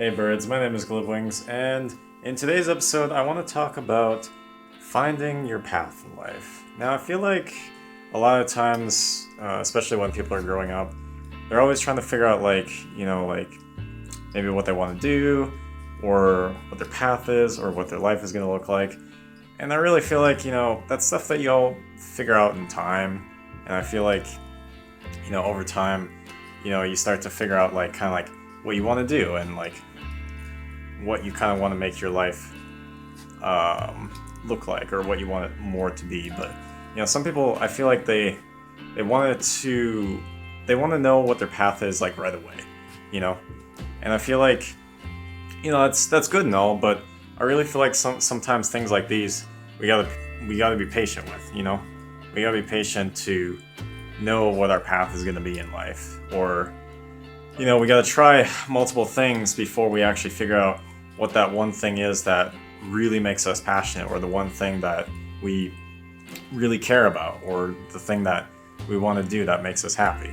Hey birds, my name is GlibWings, and in today's episode, I want to talk about finding your path in life. Now, I feel like a lot of times, especially when people are growing up, they're always trying to figure out, maybe what they want to do, or what their path is, or what their life is going to look like. And I really feel like, that's stuff that you'll figure out in time. And I feel like, over time, you start to figure out, what you want to do and, what you kind of want to make your life look like, or what you want it more to be. But some people, I feel like they want to know what their path is like right away, and I feel like that's good and all, but I really feel like sometimes things like these we gotta be patient with. We gotta be patient to know what our path is going to be in life, or we gotta try multiple things before we actually figure out what that one thing is that really makes us passionate, or the one thing that we really care about, or the thing that we want to do that makes us happy,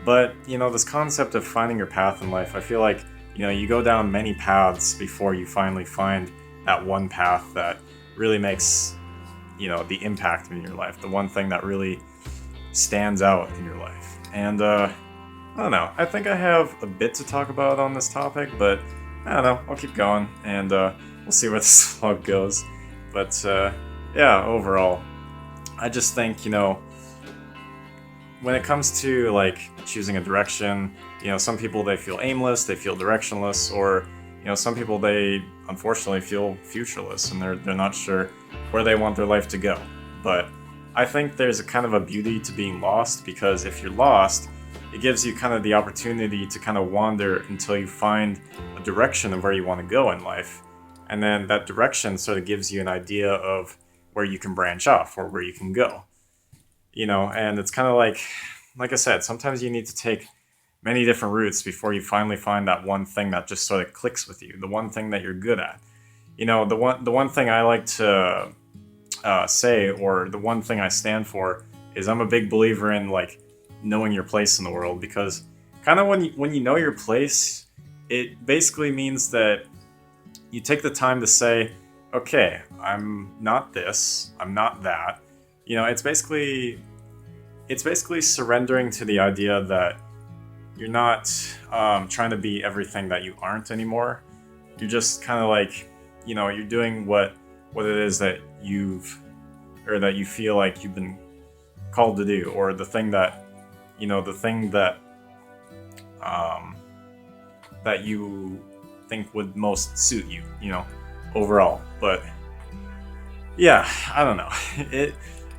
But, this concept of finding your path in life, I feel like, you go down many paths before you finally find that one path that really makes, the impact in your life, the one thing that really stands out in your life. And, I don't know, I think I have a bit to talk about on this topic, but I don't know, I'll keep going, and we'll see where this vlog goes. But yeah, overall, I just think, when it comes to choosing a direction, some people, they feel aimless, they feel directionless, or some people, they unfortunately feel futureless, and they're not sure where they want their life to go. But I think there's a kind of a beauty to being lost, because if you're lost, it gives you kind of the opportunity to kind of wander until you find a direction of where you want to go in life. And then that direction sort of gives you an idea of where you can branch off, or where you can go. And it's kind of like I said, sometimes you need to take many different routes before you finally find that one thing that just sort of clicks with you, the one thing that you're good at. The one thing I like to say, or the one thing I stand for, is I'm a big believer in knowing your place in the world, because kind of when you know your place, it basically means that you take the time to say, okay, I'm not this, I'm not that. It's basically surrendering to the idea that you're not trying to be everything that you aren't anymore. You're just kind of you're doing what it is that that you feel like you've been called to do, or the thing that that you think would most suit you, overall. But yeah, I don't know.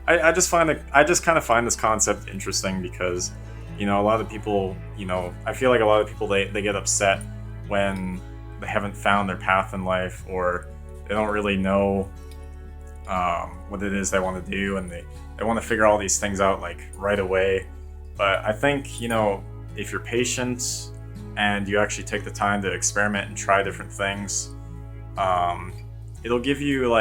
I just kind of find this concept interesting, because a lot of people, I feel like a lot of people, they get upset when they haven't found their path in life, or they don't really know what it is they want to do, and they want to figure all these things out right away. But I think, if you're patient and you actually take the time to experiment and try different things, it'll give you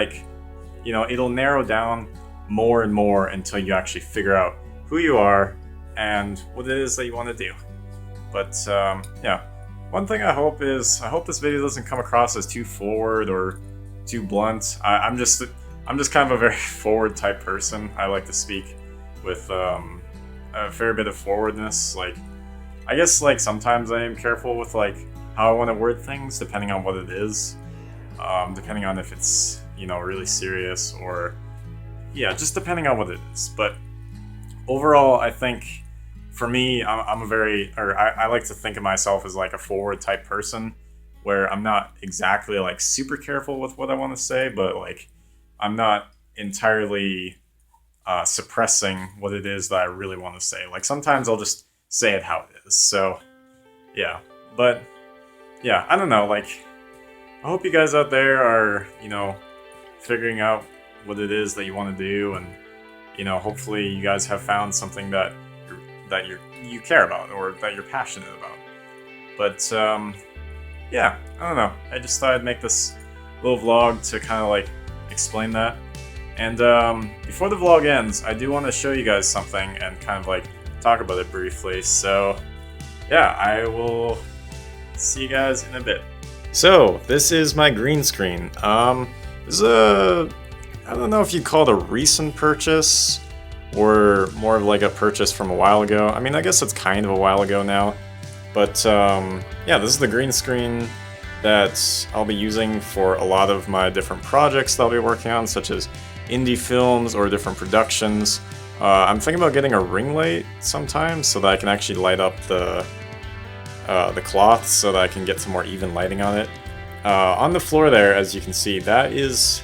it'll narrow down more and more until you actually figure out who you are and what it is that you want to do. But yeah, one thing I hope this video doesn't come across as too forward or too blunt. I'm just kind of a very forward type person. I like to speak with a fair bit of forwardness. I guess sometimes I am careful with how I want to word things, depending on what it is, depending on if it's really serious, or just depending on what it is. But overall, I think for me, I'm a very, or I like to think of myself as a forward type person, where I'm not exactly super careful with what I want to say, but I'm not entirely suppressing what it is that I really want to say. Sometimes I'll just say it how it is. So yeah, but yeah, I don't know. I hope you guys out there are figuring out what it is that you want to do, and hopefully you guys have found something that you care about, or that you're passionate about. But yeah, I don't know. I just thought I'd make this little vlog to kind of explain that. And before the vlog ends, I do want to show you guys something and kind of talk about it briefly. So yeah, I will See you guys in a bit. So, this is my green screen. This is I don't know if you'd call it a recent purchase, or more of like a purchase from a while ago. I mean, I guess it's kind of a while ago now. But, yeah, this is the green screen that I'll be using for a lot of my different projects that I'll be working on, such as indie films or different productions. I'm thinking about getting a ring light sometime so that I can actually light up the cloth so that I can get some more even lighting on it. On the floor there, as you can see, that is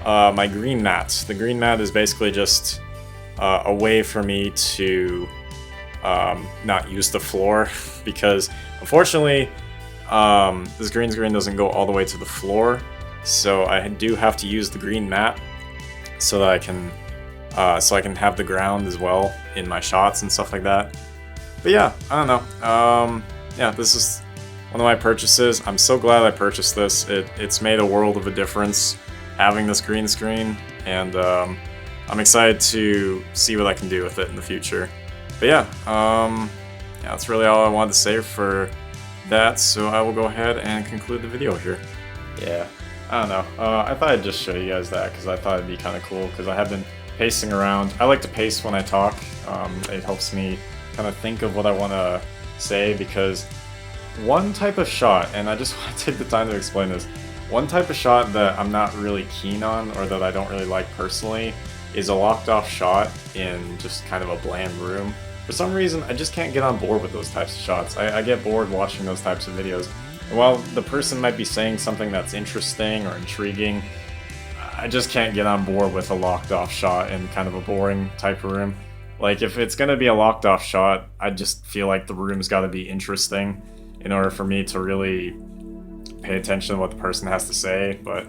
my green mat. The green mat is basically just a way for me to not use the floor because unfortunately this green screen doesn't go all the way to the floor, so I do have to use the green mat so that I can have the ground as well in my shots and stuff like that. But yeah, I don't know. Yeah, this is one of my purchases. I'm so glad I purchased this. It's made a world of a difference having this green screen, and I'm excited to see what I can do with it in the future. But yeah, yeah, that's really all I wanted to say for that, so I will go ahead and conclude the video here. Yeah, I don't know. I thought I'd just show you guys that because I thought it'd be kind of cool because I have been pacing around. I like to pace when I talk. It helps me kind of think of what I want to say, because one type of shot, and I just want to take the time to explain this, one type of shot that I'm not really keen on, or that I don't really like personally, is a locked off shot in just kind of a bland room. For some reason, I just can't get on board with those types of shots. I get bored watching those types of videos. And while the person might be saying something that's interesting or intriguing, I just can't get on board with a locked off shot in kind of a boring type of room. Like, if it's gonna be a locked off shot, I just feel like the room's gotta be interesting in order for me to really pay attention to what the person has to say, but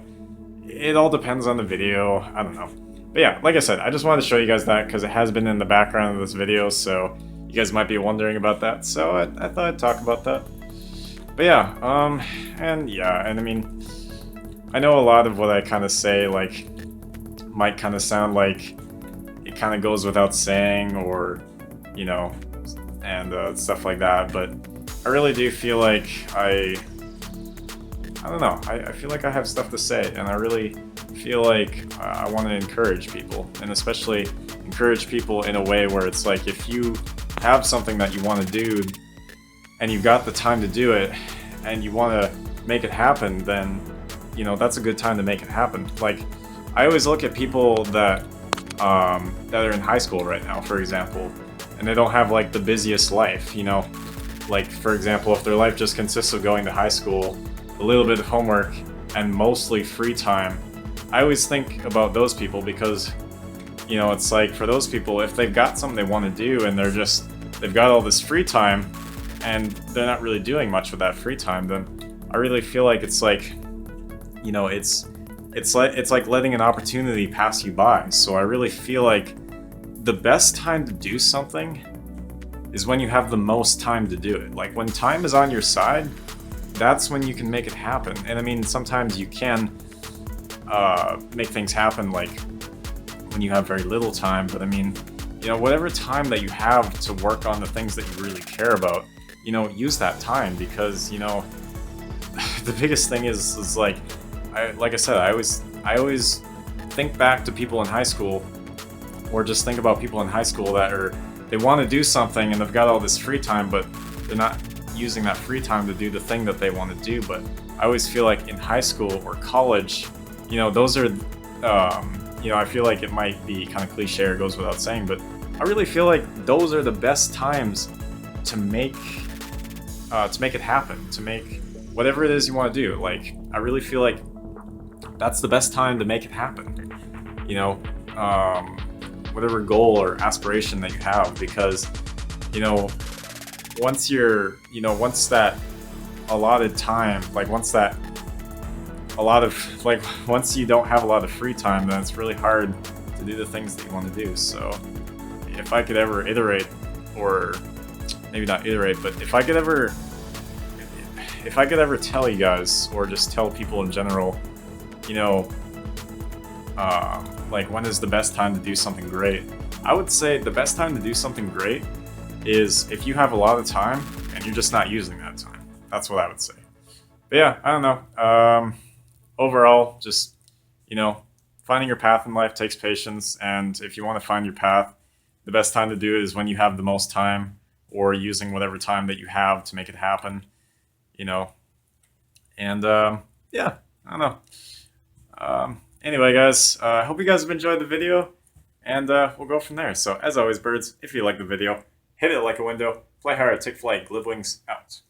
it all depends on the video. I don't know. But yeah, like I said, I just wanted to show you guys that because it has been in the background of this video, so you guys might be wondering about that, so I thought I'd talk about that. But yeah, and I mean, I know a lot of what I kind of say, like, might kind of sound like it kind of goes without saying, or, you know, and stuff like that, but I really do feel like I don't know, I feel like I have stuff to say, and I really feel like I want to encourage people, and especially encourage people in a way where it's like, if you have something that you want to do, and you've got the time to do it, and you want to make it happen, then, you know, that's a good time to make it happen. Like, I always look at people that are in high school right now, for example, and they don't have, like, the busiest life, you know? Like, for example, if their life just consists of going to high school, a little bit of homework, and mostly free time, I always think about those people because, you know, it's like, for those people, if they've got something they want to do and they've got all this free time and they're not really doing much with that free time, then I really feel like it's like, you know, it's like letting an opportunity pass you by. So I really feel like the best time to do something is when you have the most time to do it. Like, when time is on your side, that's when you can make it happen. And I mean, sometimes you can make things happen, like, when you have very little time, but I mean, you know, whatever time that you have to work on the things that you really care about, you know, use that time, because, you know, the biggest thing is like I said, I always think back to people in high school, or just think about people in high school that they want to do something and they've got all this free time, but they're not using that free time to do the thing that they want to do. But I always feel like in high school or college, you know, those are, you know, I feel like it might be kind of cliche or goes without saying, but I really feel like those are the best times to make it happen, to make whatever it is you want to do. Like, I really feel like that's the best time to make it happen, you know, whatever goal or aspiration that you have, because, you know, once that allotted time, like, once you don't have a lot of free time, then it's really hard to do the things that you want to do. So if I could ever iterate, or maybe not iterate, but if I could ever tell you guys, or just tell people in general, you know, like, when is the best time to do something great, I would say the best time to do something great is if you have a lot of time and you're just not using that time. That's what I would say. But yeah, I don't know. Overall, just, you know, finding your path in life takes patience, and if you want to find your path, the best time to do it is when you have the most time, or using whatever time that you have to make it happen. You know, and yeah, I don't know. Anyway, guys, I hope you guys have enjoyed the video, and we'll go from there. So, as always, birds, if you like the video, hit it like a window, fly hard, take flight, GlibWings out.